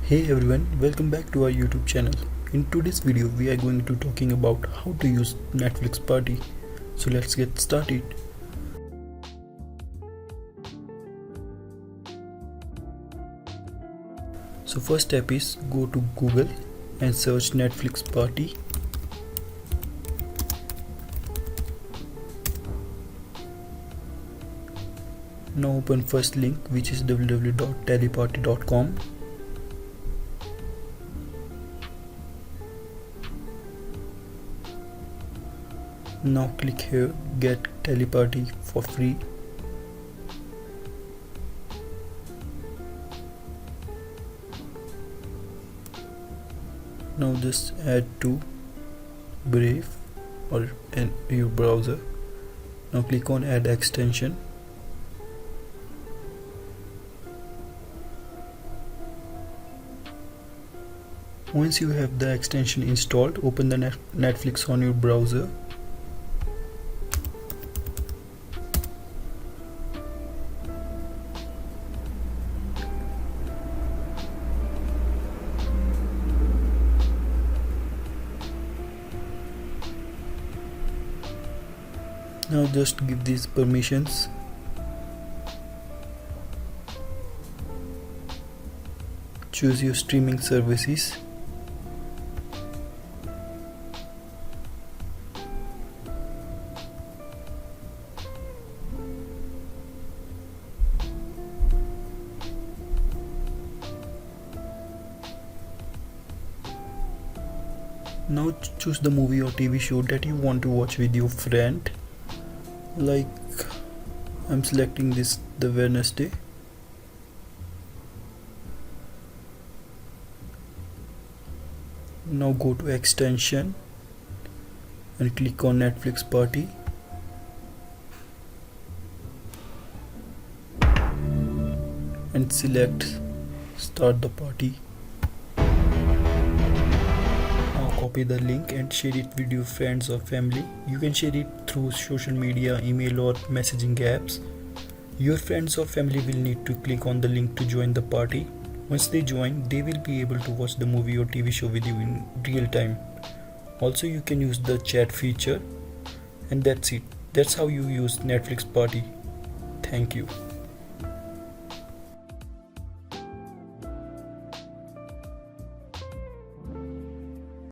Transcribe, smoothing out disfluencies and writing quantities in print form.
Hey everyone, welcome back to our YouTube channel. In today's video, we are going to talking about how to use Netflix Party. So let's get started. So first step is go to Google and search Netflix Party. Now open first link, which is www.teleparty.com. Now click here, get Teleparty for free. Now just add to Brave or in your browser. Now click on add extension. Once you have the extension installed, open the Netflix on your browser. Now just give these permissions. Choose your streaming services. Now choose the movie or TV show that you want to watch with your friend. Like I'm selecting this, The Wednesday. Now go to extension and click on Netflix Party. And select Start the Party. Copy the link and share it with your friends or family. You can share it through social media, email or messaging apps. Your friends or family will need to click on the link to join the party. Once they join, they will be able to watch the movie or TV show with you in real time. Also, you can use the chat feature, and that's it. That's how you use Netflix Party. Thank you.